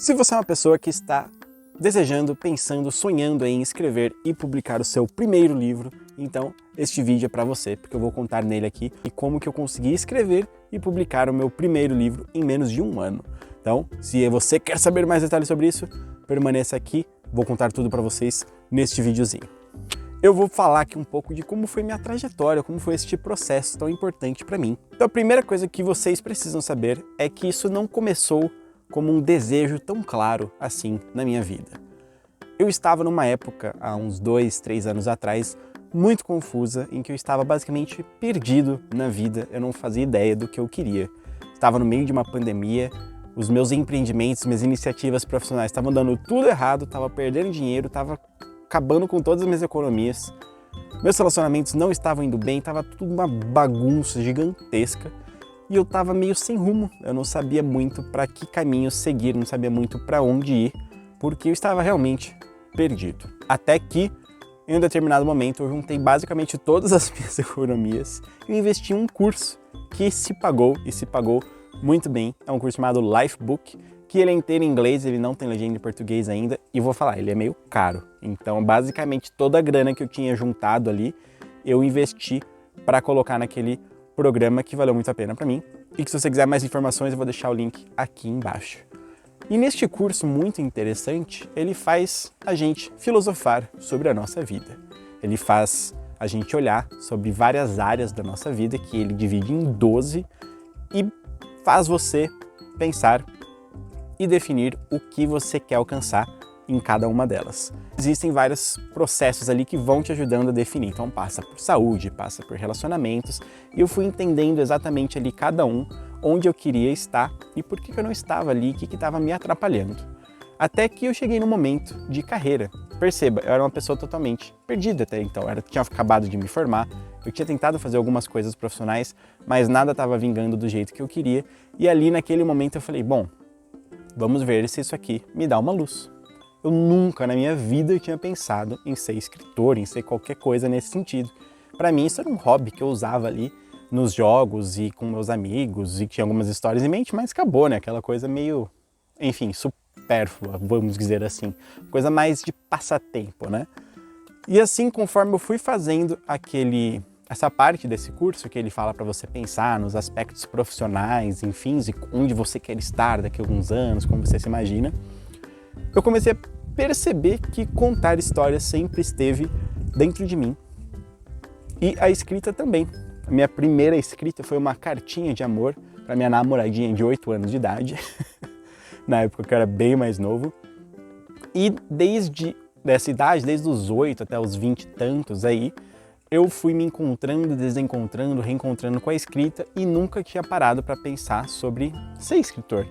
Se você é uma pessoa que está desejando, pensando, sonhando em escrever e publicar o seu primeiro livro, então este vídeo é para você, porque eu vou contar nele aqui e como que eu consegui escrever e publicar o meu primeiro livro em menos de um ano. Então, se você quer saber mais detalhes sobre isso, permaneça aqui, vou contar tudo para vocês neste videozinho. Eu vou falar aqui um pouco de como foi minha trajetória, como foi este processo tão importante para mim. Então a primeira coisa que vocês precisam saber é que isso não começou como um desejo tão claro assim na minha vida. Eu estava numa época, há uns 2, 3 anos atrás, muito confusa, em que eu estava basicamente perdido na vida, eu não fazia ideia do que eu queria. Estava no meio de uma pandemia, os meus empreendimentos, minhas iniciativas profissionais estavam dando tudo errado, estava perdendo dinheiro, estava acabando com todas as minhas economias, meus relacionamentos não estavam indo bem, estava tudo uma bagunça gigantesca. E eu estava meio sem rumo, eu não sabia muito para que caminho seguir, não sabia muito para onde ir, porque eu estava realmente perdido. Até que, em um determinado momento, eu juntei basicamente todas as minhas economias e investi em um curso que se pagou, e se pagou muito bem. É um curso chamado Lifebook, que ele é inteiro em inglês, ele não tem legenda em português ainda, e vou falar, ele é meio caro. Então, basicamente, toda a grana que eu tinha juntado ali, eu investi para colocar naquele programa que valeu muito a pena para mim, e que se você quiser mais informações eu vou deixar o link aqui embaixo. E neste curso muito interessante, ele faz a gente filosofar sobre a nossa vida. Ele faz a gente olhar sobre várias áreas da nossa vida, que ele divide em 12, e faz você pensar e definir o que você quer alcançar em cada uma delas. Existem vários processos ali que vão te ajudando a definir, então passa por saúde, passa por relacionamentos, e eu fui entendendo exatamente ali cada um, onde eu queria estar e por que eu não estava ali, o que estava me atrapalhando. Até que eu cheguei no momento de carreira. Perceba, eu era uma pessoa totalmente perdida até então, eu tinha acabado de me formar, eu tinha tentado fazer algumas coisas profissionais, mas nada estava vingando do jeito que eu queria, e ali naquele momento eu falei, bom, vamos ver se isso aqui me dá uma luz. Eu nunca na minha vida tinha pensado em ser escritor, em ser qualquer coisa nesse sentido. Para mim isso era um hobby que eu usava ali nos jogos e com meus amigos e tinha algumas histórias em mente, mas acabou, né? Aquela coisa meio, enfim, supérflua, vamos dizer assim. Coisa mais de passatempo, né? E assim, conforme eu fui fazendo essa parte desse curso que ele fala para você pensar nos aspectos profissionais, enfim, e onde você quer estar daqui a alguns anos, como você se imagina, eu comecei a perceber que contar histórias sempre esteve dentro de mim. E a escrita também. A minha primeira escrita foi uma cartinha de amor para minha namoradinha de 8 anos de idade, na época que eu era bem mais novo. E desde essa idade, desde os 8 até os 20 e tantos aí, eu fui me encontrando, desencontrando, reencontrando com a escrita e nunca tinha parado para pensar sobre ser escritor.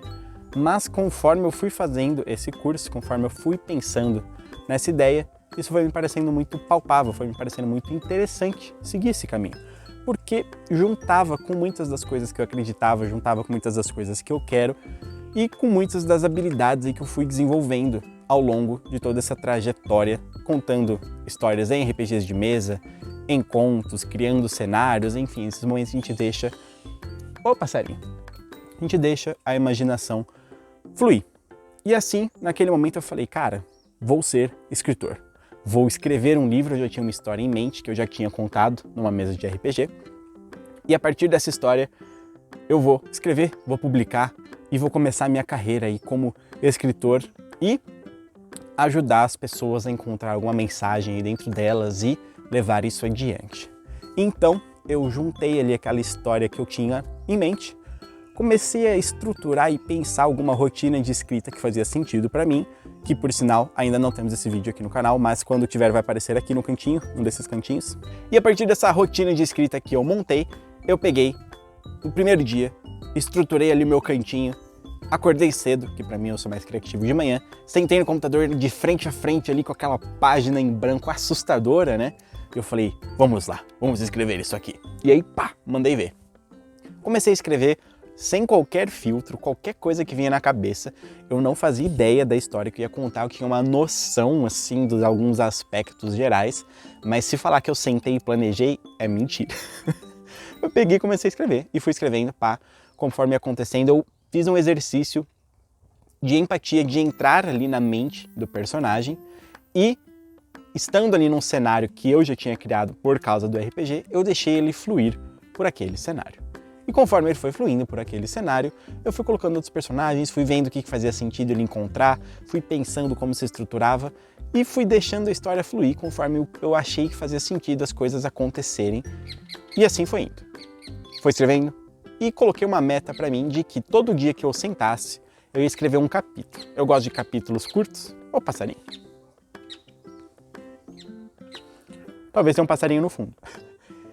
Mas conforme eu fui fazendo esse curso, conforme eu fui pensando nessa ideia, isso foi me parecendo muito palpável, foi me parecendo muito interessante seguir esse caminho. Porque juntava com muitas das coisas que eu acreditava, juntava com muitas das coisas que eu quero e com muitas das habilidades aí que eu fui desenvolvendo ao longo de toda essa trajetória, contando histórias em RPGs de mesa, em contos, criando cenários, enfim, esses momentos a gente deixa... Ô, passarinho! A gente deixa a imaginação fluir. E assim, naquele momento eu falei, cara, vou ser escritor. Vou escrever um livro, eu já tinha uma história em mente que eu já tinha contado numa mesa de RPG. E a partir dessa história eu vou escrever, vou publicar e vou começar a minha carreira aí como escritor e ajudar as pessoas a encontrar alguma mensagem aí dentro delas e levar isso adiante. Então eu juntei ali aquela história que eu tinha em mente, comecei a estruturar e pensar alguma rotina de escrita que fazia sentido para mim, que por sinal ainda não temos esse vídeo aqui no canal, mas quando tiver vai aparecer aqui no cantinho, um desses cantinhos. E a partir dessa rotina de escrita que eu montei, eu peguei o primeiro dia, estruturei ali o meu cantinho, acordei cedo, que para mim eu sou mais criativo de manhã, sentei no computador de frente a frente ali com aquela página em branco assustadora, né? E eu falei, vamos lá, vamos escrever isso aqui. E aí, pá, mandei ver. Comecei a escrever sem qualquer filtro, qualquer coisa que vinha na cabeça. Eu não fazia ideia da história que eu ia contar, eu tinha uma noção, assim, de alguns aspectos gerais, mas se falar que eu sentei e planejei, é mentira. Eu peguei e comecei a escrever, e fui escrevendo, pá, conforme ia acontecendo, eu fiz um exercício de empatia, de entrar ali na mente do personagem e, estando ali num cenário que eu já tinha criado por causa do RPG, eu deixei ele fluir por aquele cenário. E conforme ele foi fluindo por aquele cenário, eu fui colocando outros personagens, fui vendo o que fazia sentido ele encontrar, fui pensando como se estruturava e fui deixando a história fluir conforme eu achei que fazia sentido as coisas acontecerem. E assim foi indo. Foi escrevendo e coloquei uma meta para mim de que todo dia que eu sentasse, eu ia escrever um capítulo. Eu gosto de capítulos curtos. Ó, passarinho. Talvez tenha um passarinho no fundo.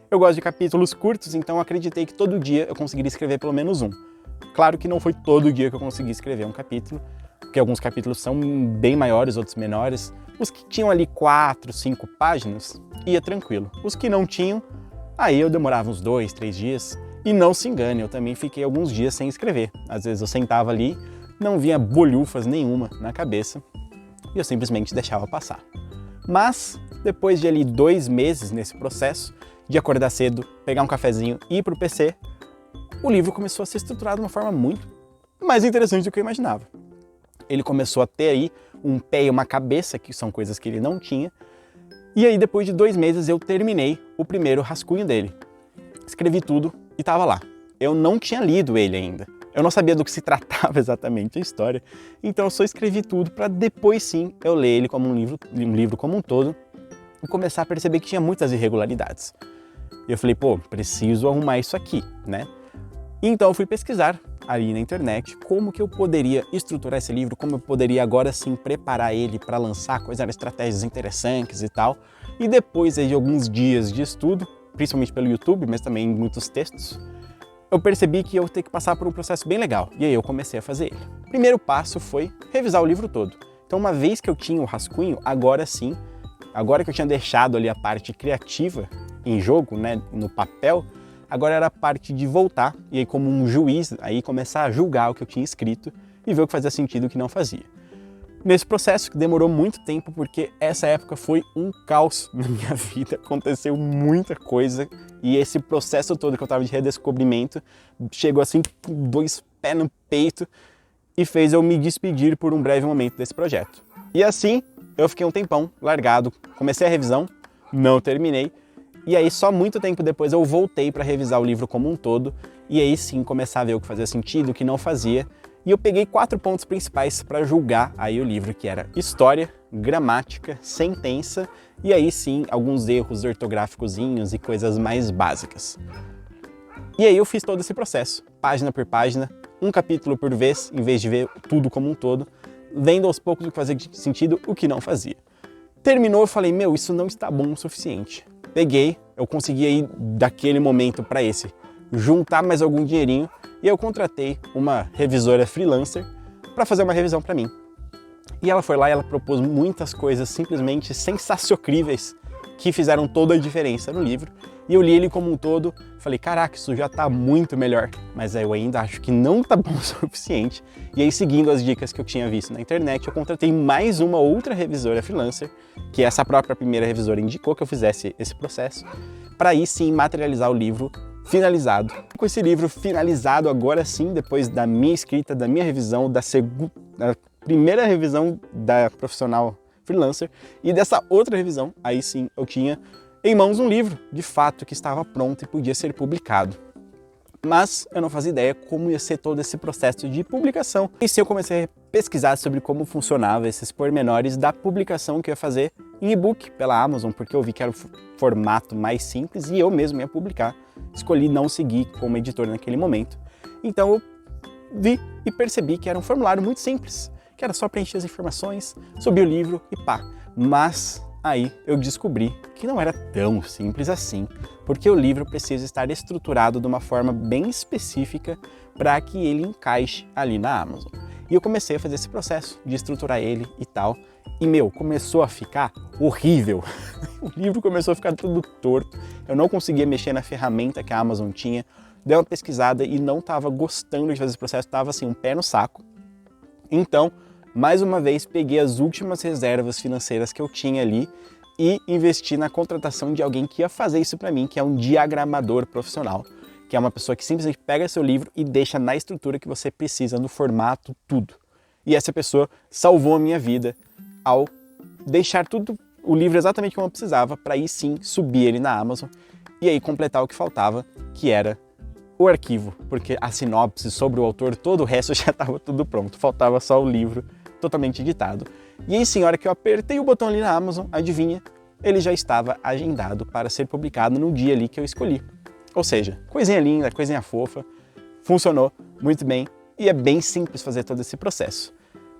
Eu gosto de capítulos curtos, então acreditei que todo dia eu conseguiria escrever pelo menos um. Claro que não foi todo dia que eu consegui escrever um capítulo, porque alguns capítulos são bem maiores, outros menores. Os que tinham ali 4, 5 páginas, ia tranquilo. Os que não tinham, aí eu demorava uns 2, 3 dias. E não se engane, eu também fiquei alguns dias sem escrever. Às vezes eu sentava ali, não vinha bolhufas nenhuma na cabeça, e eu simplesmente deixava passar. Mas, depois de ali 2 meses nesse processo, de acordar cedo, pegar um cafezinho e ir pro PC, o livro começou a ser estruturado de uma forma muito mais interessante do que eu imaginava. Ele começou a ter aí um pé e uma cabeça, que são coisas que ele não tinha, e aí depois de 2 meses eu terminei o primeiro rascunho dele. Escrevi tudo e estava lá. Eu não tinha lido ele ainda. Eu não sabia do que se tratava exatamente a história, então eu só escrevi tudo para depois sim eu ler ele como um livro como um todo e começar a perceber que tinha muitas irregularidades. E eu falei, pô, preciso arrumar isso aqui, né? Então eu fui pesquisar ali na internet como que eu poderia estruturar esse livro, como eu poderia agora sim preparar ele para lançar, quais eram estratégias interessantes e tal. E depois de alguns dias de estudo, principalmente pelo YouTube, mas também muitos textos, eu percebi que eu ia ter que passar por um processo bem legal. E aí eu comecei a fazer ele. O primeiro passo foi revisar o livro todo. Então uma vez que eu tinha o rascunho, agora sim, agora que eu tinha deixado ali a parte criativa em jogo, né, no papel, agora era a parte de voltar e aí como um juiz, aí começar a julgar o que eu tinha escrito e ver o que fazia sentido e o que não fazia. Nesse processo, que demorou muito tempo, porque essa época foi um caos na minha vida, aconteceu muita coisa e esse processo todo que eu estava de redescobrimento chegou assim com 2 pés no peito e fez eu me despedir por um breve momento desse projeto. E assim, eu fiquei um tempão largado, comecei a revisão, não terminei, e aí só muito tempo depois eu voltei para revisar o livro como um todo, e aí sim começar a ver o que fazia sentido, o que não fazia, e eu peguei 4 pontos principais para julgar aí o livro, que era história, gramática, sentença, e aí sim alguns erros ortográficozinhos e coisas mais básicas. E aí eu fiz todo esse processo, página por página, um capítulo por vez, em vez de ver tudo como um todo, vendo aos poucos o que fazia sentido, o que não fazia. Terminou, eu falei, meu, isso não está bom o suficiente. Peguei, eu consegui aí daquele momento para esse, juntar mais algum dinheirinho e eu contratei uma revisora freelancer para fazer uma revisão para mim. E ela foi lá e ela propôs muitas coisas simplesmente sensacionais que fizeram toda a diferença no livro. E eu li ele como um todo, falei, caraca, isso já tá muito melhor, mas aí eu ainda acho que não tá bom o suficiente. E aí, seguindo as dicas que eu tinha visto na internet, eu contratei mais uma outra revisora freelancer, que essa própria primeira revisora indicou que eu fizesse esse processo, para aí sim materializar o livro finalizado. Com esse livro finalizado agora sim, depois da minha escrita, da minha revisão, da primeira revisão da profissional freelancer e dessa outra revisão, aí sim eu tinha em mãos um livro, de fato, que estava pronto e podia ser publicado. Mas eu não fazia ideia como ia ser todo esse processo de publicação. E sim eu comecei a pesquisar sobre como funcionava esses pormenores da publicação que eu ia fazer em e-book pela Amazon, porque eu vi que era o formato mais simples e eu mesmo ia publicar. Escolhi não seguir como editor naquele momento. Então eu vi e percebi que era um formulário muito simples, que era só preencher as informações, subir o livro e pá. Mas aí eu descobri que não era tão simples assim, porque o livro precisa estar estruturado de uma forma bem específica para que ele encaixe ali na Amazon. E eu comecei a fazer esse processo de estruturar ele e tal, e meu, começou a ficar horrível. O livro começou a ficar tudo torto, eu não conseguia mexer na ferramenta que a Amazon tinha, dei uma pesquisada e não estava gostando de fazer esse processo, estava assim, um pé no saco. Então, mais uma vez, peguei as últimas reservas financeiras que eu tinha ali e investi na contratação de alguém que ia fazer isso para mim, que é um diagramador profissional, que é uma pessoa que simplesmente pega seu livro e deixa na estrutura que você precisa, no formato, tudo. E essa pessoa salvou a minha vida ao deixar tudo, o livro exatamente como eu precisava, para aí sim subir ele na Amazon e aí completar o que faltava, que era o arquivo, porque a sinopse sobre o autor, todo o resto já estava tudo pronto, faltava só o livro totalmente editado. E aí sim, a hora que eu apertei o botão ali na Amazon, adivinha? Ele já estava agendado para ser publicado no dia ali que eu escolhi. Ou seja, coisinha linda, coisinha fofa, funcionou muito bem e é bem simples fazer todo esse processo.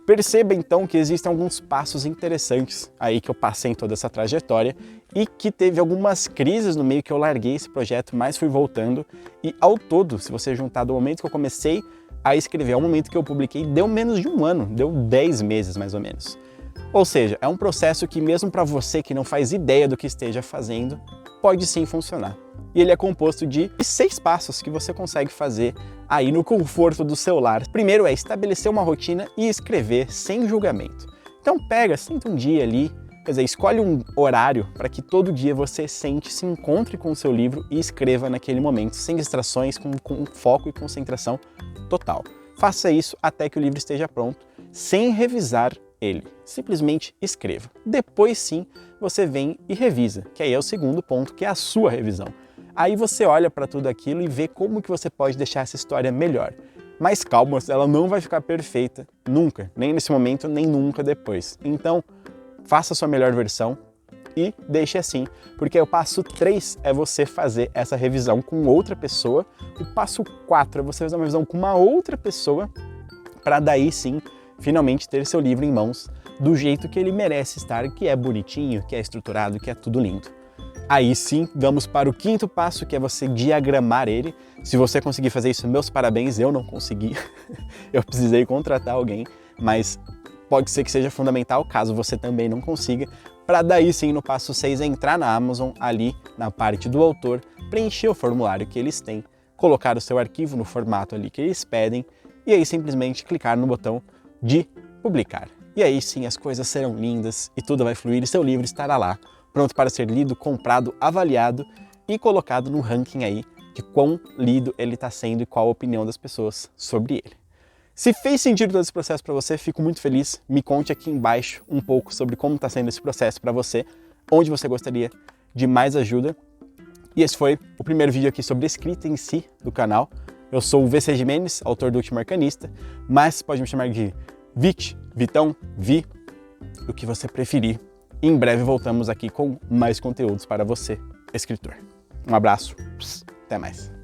Perceba então que existem alguns passos interessantes aí que eu passei em toda essa trajetória e que teve algumas crises no meio que eu larguei esse projeto, mas fui voltando e ao todo, se você juntar do momento que eu comecei a escrever ao momento que eu publiquei, deu menos de um ano, deu 10 meses mais ou menos. Ou seja, é um processo que mesmo para você que não faz ideia do que esteja fazendo, pode sim funcionar. E ele é composto de 6 passos que você consegue fazer aí no conforto do seu lar. Primeiro é estabelecer uma rotina e escrever sem julgamento. Então senta um dia ali, quer dizer, escolhe um horário para que todo dia você sente, se encontre com o seu livro e escreva naquele momento, sem distrações, com foco e concentração total. Faça isso até que o livro esteja pronto, sem revisar ele. Simplesmente escreva. Depois sim, você vem e revisa, que aí é o segundo ponto, que é a sua revisão. Aí você olha para tudo aquilo e vê como que você pode deixar essa história melhor. Mas calma, ela não vai ficar perfeita nunca, nem nesse momento, nem nunca depois. Então, faça a sua melhor versão e deixe assim, porque o passo 3 é você fazer essa revisão com outra pessoa, o passo 4 é você fazer uma revisão com uma outra pessoa, para daí sim, finalmente ter seu livro em mãos do jeito que ele merece estar, que é bonitinho, que é estruturado, que é tudo lindo. Aí sim, vamos para o 5º passo, que é você diagramar ele. Se você conseguir fazer isso, meus parabéns, eu não consegui. Eu precisei contratar alguém, mas pode ser que seja fundamental, caso você também não consiga, para daí sim, no passo 6, entrar na Amazon, ali na parte do autor, preencher o formulário que eles têm, colocar o seu arquivo no formato ali que eles pedem, e aí simplesmente clicar no botão de publicar. E aí sim, as coisas serão lindas e tudo vai fluir e seu livro estará lá, pronto para ser lido, comprado, avaliado e colocado no ranking aí de quão lido ele está sendo e qual a opinião das pessoas sobre ele. Se fez sentido todo esse processo para você, fico muito feliz. Me conte aqui embaixo um pouco sobre como está sendo esse processo para você, onde você gostaria de mais ajuda. E esse foi o primeiro vídeo aqui sobre escrita em si do canal. Eu sou o VC Gimenez, autor do Último Arcanista, mas pode me chamar de Vit, Vitão, Vi, o que você preferir. Em breve voltamos aqui com mais conteúdos para você, escritor. Um abraço, até mais.